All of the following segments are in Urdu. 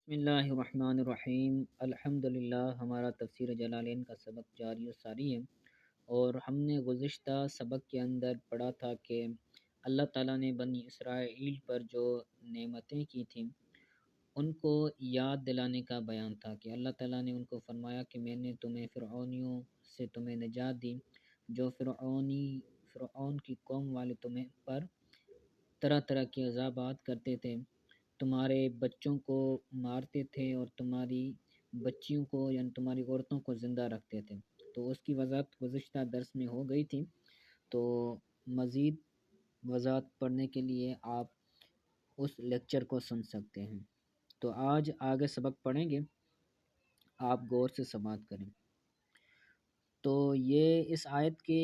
بسم اللہ الرحمن الرحیم الحمدللہ ہمارا تفسیر جلالین کا سبق جاری و ساری ہے، اور ہم نے گزشتہ سبق کے اندر پڑھا تھا کہ اللہ تعالیٰ نے بنی اسرائیل پر جو نعمتیں کی تھیں ان کو یاد دلانے کا بیان تھا کہ اللہ تعالیٰ نے ان کو فرمایا کہ میں نے فرعونیوں سے تمہیں نجات دی، جو فرعون کی قوم والے تمہیں پر طرح طرح کے عذابات کرتے تھے، تمہارے بچوں کو مارتے تھے اور تمہاری بچیوں کو یعنی تمہاری عورتوں کو زندہ رکھتے تھے۔ تو اس کی وضاحت گزشتہ درس میں ہو گئی تھی، تو مزید وضاحت پڑھنے کے لیے آپ اس لیکچر کو سن سکتے ہیں۔ تو آج آگے سبق پڑھیں گے، آپ غور سے سماعت کریں۔ تو یہ اس آیت کے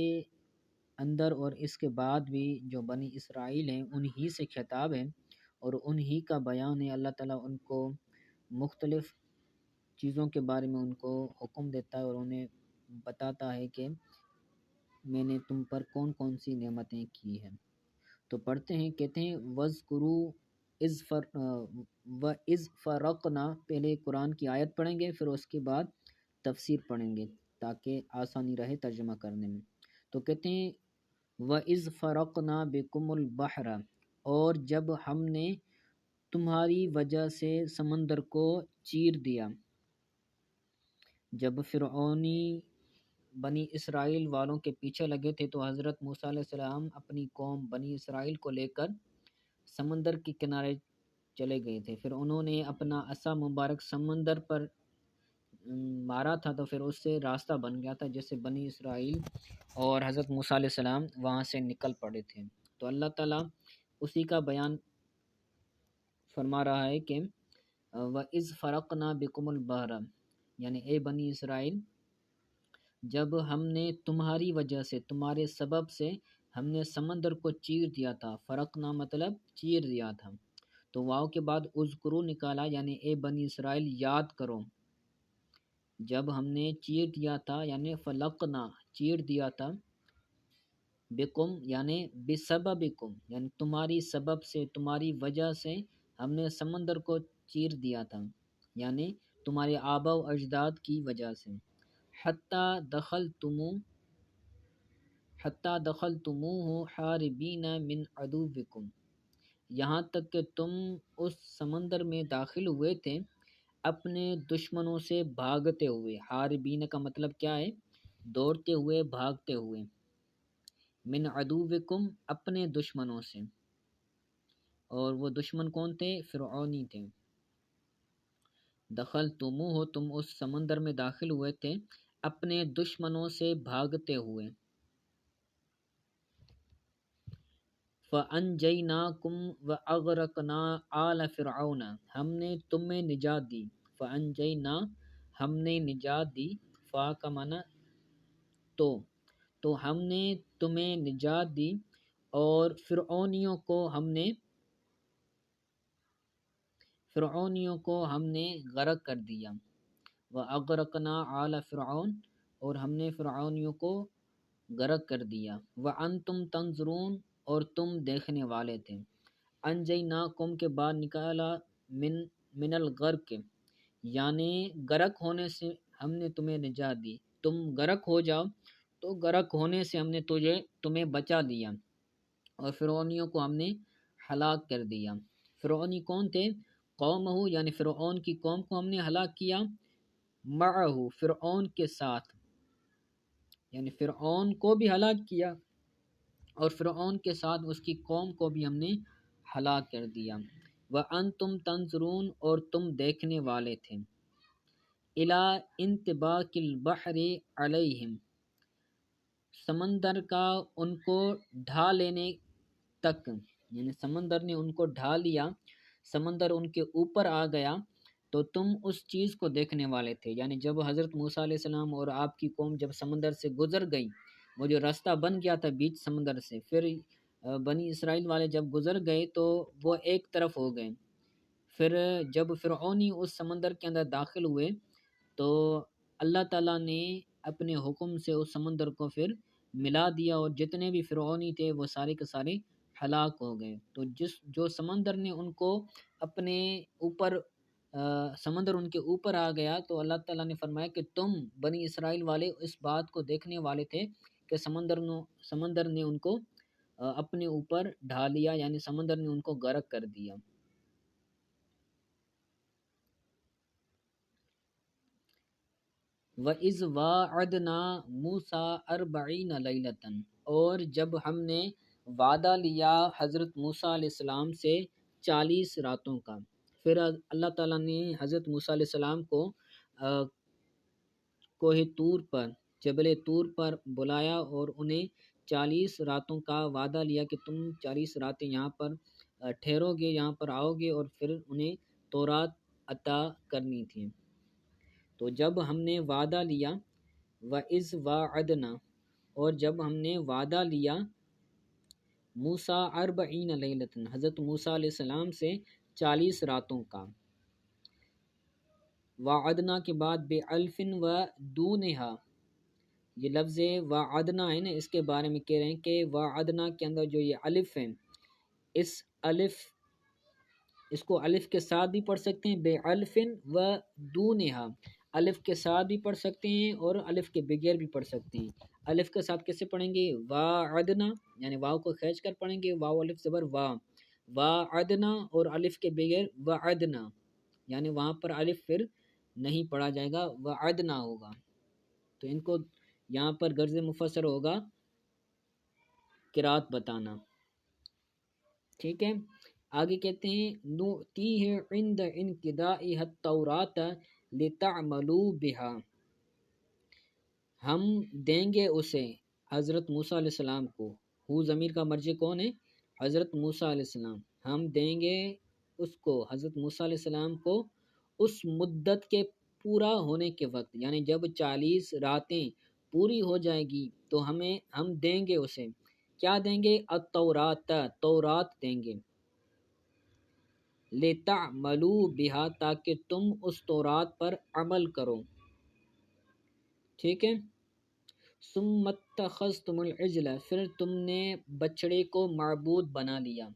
اندر اور اس کے بعد بھی جو بنی اسرائیل ہیں انہی سے خطاب ہے اور انہی کا بیان ہے۔ اللہ تعالیٰ ان کو مختلف چیزوں کے بارے میں ان کو حکم دیتا ہے اور انہیں بتاتا ہے کہ میں نے تم پر کون کون سی نعمتیں کی ہیں۔ تو پڑھتے ہیں، کہتے ہیں وَاذْكُرُوا وَإِذْ فَرَقْنَا، پہلے قرآن کی آیت پڑھیں گے پھر اس کے بعد تفسیر پڑھیں گے تاکہ آسانی رہے ترجمہ کرنے میں۔ تو کہتے ہیں وَإِذْ فَرَقْنَا بِكُمُ الْبَحْرَ، اور جب ہم نے تمہاری وجہ سے سمندر کو چیر دیا۔ جب فرعونی بنی اسرائیل والوں کے پیچھے لگے تھے تو حضرت موسیٰ علیہ السلام اپنی قوم بنی اسرائیل کو لے کر سمندر کے کنارے چلے گئے تھے، پھر انہوں نے اپنا عصا مبارک سمندر پر مارا تھا تو پھر اس سے راستہ بن گیا تھا، جس سے بنی اسرائیل اور حضرت موسیٰ علیہ السلام وہاں سے نکل پڑے تھے۔ تو اللہ تعالیٰ اسی کا بیان فرما رہا ہے کہ وَإِذْ فَرَقْنَا بِكُمُ الْبَحْرَ، یعنی اے بنی اسرائیل جب ہم نے تمہاری وجہ سے تمہارے سبب سے ہم نے سمندر کو چیر دیا تھا۔ فرقنا مطلب چیر دیا تھا، تو واو کے بعد اذکرو نکالا، یعنی اے بنی اسرائیل یاد کرو۔ جب ہم نے چیر دیا تھا یعنی فلقنا چیر دیا تھا، بکم یعنی بسببکم یعنی تمہاری سبب سے تمہاری وجہ سے ہم نے سمندر کو چیر دیا تھا، یعنی تمہارے آبا و اجداد کی وجہ سے۔ حتی دخلتموہ حاربین من عدوکم، یہاں تک کہ تم اس سمندر میں داخل ہوئے تھے اپنے دشمنوں سے بھاگتے ہوئے۔ حاربین کا مطلب کیا ہے؟ دوڑتے ہوئے، بھاگتے ہوئے۔ من عدوکم اپنے دشمنوں سے، اور وہ دشمن کون تھے؟ فرعونی تھے۔ دخلتموہ تم اس سمندر میں داخل ہوئے تھے اپنے دشمنوں سے بھاگتے ہوئے۔ فَأَنْجَيْنَاكُمْ وَأَغْرَقْنَا آلَ فِرْعَوْنَ، ہم نے تمہیں نجات دی۔ فَأَنْجَيْنَا ہم نے نجات دی، فا کا معنی تو ہم نے تمہیں نجات دی اور فرعونیوں کو ہم نے غرق کر دیا۔ وَأَغْرَقْنَا آلَ فِرْعَوْنَ، اور ہم نے فرعونیوں کو غرق کر دیا۔ وَأَنْتُمْ تَنْظُرُونَ، اور تم دیکھنے والے تھے۔ انجیناکم کے بعد نکالا من الغرق، یعنی غرق ہونے سے ہم نے تمہیں نجات دی۔ تم غرق ہو جاؤ تو غرق ہونے سے ہم نے تمہیں بچا دیا، اور فرعونیوں کو ہم نے ہلاک کر دیا۔ فرعونی کون تھے؟ قومہ، یعنی فرعون کی قوم کو ہم نے ہلاک کیا۔ معہ فرعون کے ساتھ، یعنی فرعون کو بھی ہلاک کیا اور فرعون کے ساتھ اس کی قوم کو بھی ہم نے ہلاک کر دیا۔ وَأَنْتُمْ تَنْظُرُونَ، اور تم دیکھنے والے تھے۔ إِلَىٰ انطباق البحر علیہم، سمندر کا ان کو ڈھا لینے تک، یعنی سمندر نے ان کو ڈھا لیا، سمندر ان کے اوپر آ گیا تو تم اس چیز کو دیکھنے والے تھے۔ یعنی جب حضرت موسیٰ علیہ السلام اور آپ کی قوم جب سمندر سے گزر گئی، وہ جو راستہ بن گیا تھا بیچ سمندر سے، پھر بنی اسرائیل والے جب گزر گئے تو وہ ایک طرف ہو گئے۔ پھر جب فرعونی اس سمندر کے اندر داخل ہوئے تو اللہ تعالیٰ نے اپنے حکم سے اس سمندر کو پھر ملا دیا، اور جتنے بھی فرعونی تھے وہ سارے کے سارے ہلاک ہو گئے۔ تو جو سمندر نے ان کو اپنے اوپر سمندر ان کے اوپر آ گیا تو اللہ تعالیٰ نے فرمایا کہ تم بنی اسرائیل والے اس بات کو دیکھنے والے تھے کہ سمندر نے ان کو اپنے اوپر ڈھا لیا، یعنی سمندر نے ان کو غرق کر دیا۔ وَإِذْ وَاعَدْنَا مُوسَىٰ 40 لَيْلَةً، اور جب ہم نے وعدہ لیا حضرت موسیٰ علیہ السلام سے 40 راتوں کا، پھر اللہ تعالیٰ نے حضرت موسیٰ علیہ السلام کو کوہ طور پر، جبل طور پر بلایا اور انہیں 40 راتوں کا وعدہ لیا کہ تم 40 راتیں یہاں پر ٹھہرو گے، یہاں پر آؤ گے، اور پھر انہیں تورات عطا کرنی تھی۔ تو جب ہم نے وعدہ لیا، وَإِذْ وَاعَدْنَا، اور جب ہم نے وعدہ لیا موسیٰ 40 لیلۃ، حضرت موسیٰ علیہ السلام سے 40 راتوں کا، وعدنا کے بعد بِأَلْفٍ وَدُونِہَا، یہ لفظ وعدنا ہے نا، اس کے بارے میں کہہ رہے ہیں کہ وعدنا کے اندر جو یہ الف ہے، اس کو الف کے ساتھ بھی پڑھ سکتے ہیں، بِأَلْفٍ وَدُونِہَا، الف کے ساتھ بھی پڑھ سکتے ہیں اور الف کے بغیر بھی پڑھ سکتے ہیں۔ الف کے ساتھ کیسے پڑھیں گے؟ وعدنا، یعنی واو کو کھینچ کر پڑھیں گے، واو الف زبر وا، وعدنا، اور الف کے بغیر وعدنا، یعنی وہاں پر الف پھر نہیں پڑھا جائے گا، وعدنا ہوگا۔ تو ان کو یہاں پر غرض مفسر ہوگا قرات بتانا، ٹھیک ہے۔ آگے کہتے ہیں نُؤْتِیہِ عِنْدَ انْقِضَاءِهَا التَّوْرَاةَ لِتَعْمَلُوا بِهَا، ہم دیں گے اسے حضرت موسیٰ علیہ السلام کو، ہو ضمیر کا مرجع کون ہے؟ حضرت موسیٰ علیہ السلام، ہم دیں گے اس کو، حضرت موسیٰ علیہ السلام کو، اس مدت کے پورا ہونے کے وقت، یعنی جب 40 راتیں پوری ہو جائے گی تو ہم دیں گے اسے، کیا دیں گے؟ التورات، تورات دیں گے، لِتَعْمَلُوا بِهَا، تاکہ تم اس تورات پر عمل کرو، ٹھیک ہے۔ ثُمَّ اتَّخَذْتُمُ الْعِجْلَ، پھر تم نے بچڑے کو معبود بنا لیا،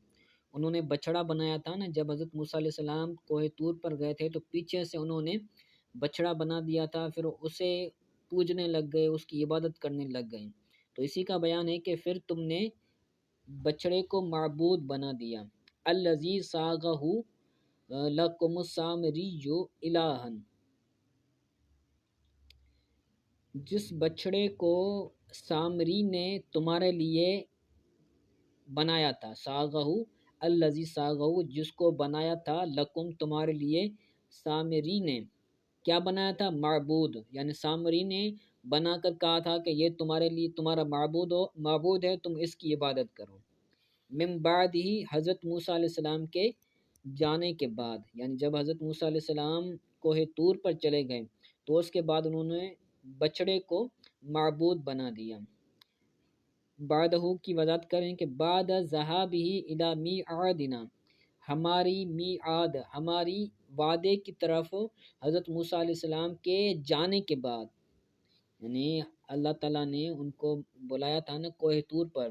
انہوں نے بچڑا بنایا تھا نا، جب حضرت موسیٰ علیہ السلام کوہ طور پر گئے تھے تو پیچھے سے انہوں نے بچڑا بنا دیا تھا، پھر اسے پوجنے لگ گئے، اس کی عبادت کرنے لگ گئے، تو اسی کا بیان ہے کہ پھر تم نے بچڑے کو معبود بنا دیا۔ الذی صاغہ لکم السامری الہا، جس بچڑے کو سامری نے تمہارے لیے بنایا تھا، صاغہ الذی صاغہ، جس کو بنایا تھا، لکم تمہارے لیے، سامری نے کیا بنایا تھا؟ معبود، یعنی سامری نے بنا کر کہا تھا کہ یہ تمہارے لیے تمہارا معبود ہے، تم اس کی عبادت کرو۔ من بعد ہی، حضرت موسیٰ علیہ السلام کے جانے کے بعد، یعنی جب حضرت موسیٰ علیہ السلام کوہ طور پر چلے گئے تو اس کے بعد انہوں نے بچڑے کو معبود بنا دیا۔ بعدہ کی وضاحت کریں کہ بعد ذہابہ الی میعادنا، ہماری میعاد، ہماری وعدے کی طرف حضرت موسیٰ علیہ السلام کے جانے کے بعد، یعنی اللہ تعالیٰ نے ان کو بلایا تھا نا کوہ طور پر،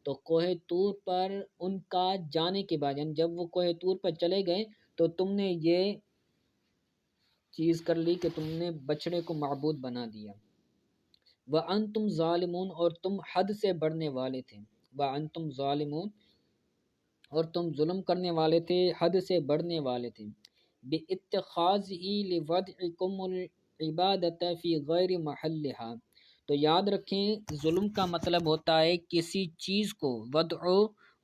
تو کوہ طور پر ان کا جانے کے بعد، یعنی جب وہ کوہ طور پر چلے گئے تو تم نے یہ چیز کر لی کہ تم نے بچڑے کو معبود بنا دیا۔ وَأَنْتُمْ ظَالِمُونَ، اور تم حد سے بڑھنے والے تھے، وَأَنْتُمْ ظَالِمُونَ، اور تم ظلم کرنے والے تھے، حد سے بڑھنے والے تھے۔ بِاتِّخَاذِهِ لِوَضْعِكُمُ الْعِبَادَةَ فِي غَيْرِ مَحَلِّهَا، تو یاد رکھیں ظلم کا مطلب ہوتا ہے کسی چیز کو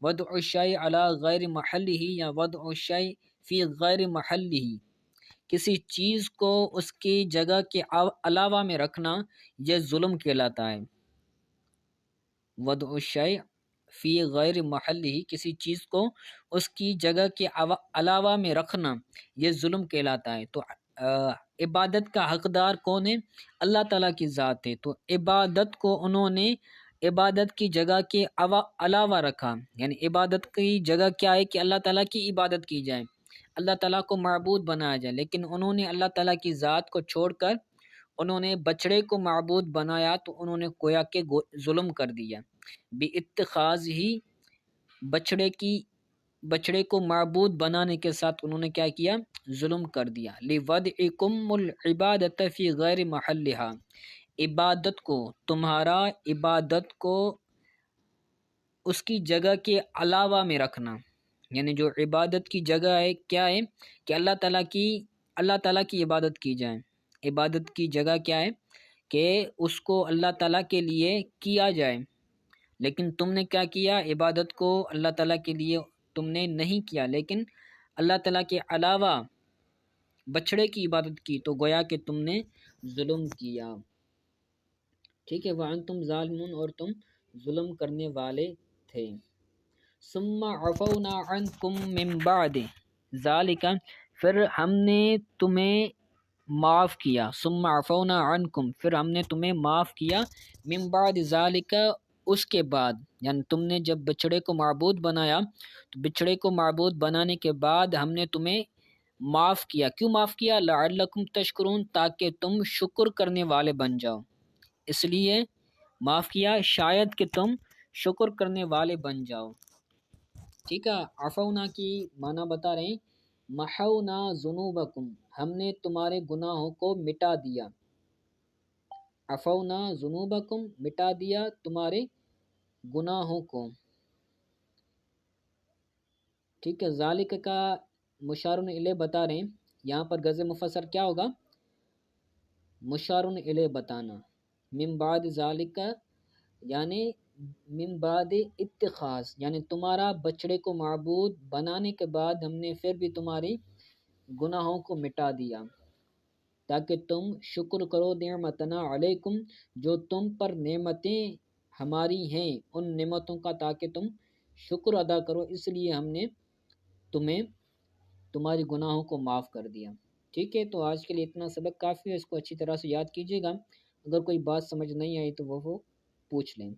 وضع الشیء علی غیر محلہ، یا وضع الشیء فی غیر محلہ، کسی چیز کو اس کی جگہ کے علاوہ میں رکھنا، یہ ظلم کہلاتا ہے۔ وضع الشیء فی غیر محلہ، کسی چیز کو اس کی جگہ کے علاوہ میں رکھنا، یہ ظلم کہلاتا ہے۔ تو عبادت کا حقدار کون ہے؟ اللہ تعالیٰ کی ذات ہے، تو عبادت کو انہوں نے عبادت کی جگہ کے علاوہ رکھا، یعنی عبادت کی جگہ کیا ہے کہ اللہ تعالیٰ کی عبادت کی جائے، اللہ تعالیٰ کو معبود بنایا جائے، لیکن انہوں نے اللہ تعالیٰ کی ذات کو چھوڑ کر انہوں نے بچڑے کو معبود بنایا، تو انہوں نے گویا کہ ظلم کر دیا۔ بِاتِّخَاذِهِ، بچڑے کی بچڑے کو معبود بنانے کے ساتھ انہوں نے کیا کیا؟ ظلم کر دیا۔ لِوَضْعِكُمُ الْعِبَادَةَ فِي غَيْرِ مَحَلِّهَا، عبادت کو، تمہارا عبادت کو اس کی جگہ کے علاوہ میں رکھنا، یعنی جو عبادت کی جگہ ہے کیا ہے کہ اللہ تعالیٰ کی عبادت کی جائے۔ عبادت کی جگہ کیا ہے کہ اس کو اللہ تعالیٰ کے لیے کیا جائے، لیکن تم نے کیا کیا؟ عبادت کو اللہ تعالیٰ کے لیے تم نے نہیں کیا، لیکن اللہ تعالیٰ کے علاوہ بچڑے کی عبادت کی، تو گویا کہ تم نے ظلم کیا۔ ٹھیک ہے، وَأَنْتُمْ ظَالِمُونَ، اور تم ظلم کرنے والے تھے۔ ثُمَّ عَفَوْنَا عَنْكُمْ مِنْ بَعْدِ ذَلِكَ، پھر ہم نے تمہیں معاف کیا۔ ثُمَّ عَفَوْنَا عَنْكُمْ، پھر ہم نے تمہیں معاف کیا، مِنْ بَعْدِ ذَلِكَ، اس کے بعد، یعنی تم نے جب بچڑے کو معبود بنایا تو بچڑے کو معبود بنانے کے بعد ہم نے تمہیں معاف کیا۔ کیوں معاف کیا؟ لَعَلَّكُمْ تَشْكُرُونَ، تاکہ تم شکر کرنے والے بن جاؤ، اس لیے معاف کیا شاید کہ تم شکر کرنے والے بن جاؤ۔ ٹھیک ہے، عفونا کی معنی بتا رہے ہیں، محونا ذنوبکم، ہم نے تمہارے گناہوں کو مٹا دیا۔ عفونا ذنوبکم، مٹا دیا تمہارے گناہوں کو۔ ٹھیک ہے، ذالک کا مشار الیہ بتا رہے ہیں، یہاں پر غرض مفسر کیا ہوگا؟ مشار الیہ بتانا، من بعد ذالک یعنی من بعد اتخاذ، یعنی تمہارا بچڑے کو معبود بنانے کے بعد ہم نے پھر بھی تمہاری گناہوں کو مٹا دیا تاکہ تم شکر کرو، نعمتنا علیکم، جو تم پر نعمتیں ہماری ہیں ان نعمتوں کا، تاکہ تم شکر ادا کرو، اس لیے ہم نے تمہیں تمہاری گناہوں کو معاف کر دیا۔ ٹھیک ہے، تو آج کے لیے اتنا سبق کافی ہے، اس کو اچھی طرح سے یاد کیجیے گا، اگر کوئی بات سمجھ نہیں آئی تو وہ پوچھ لیں۔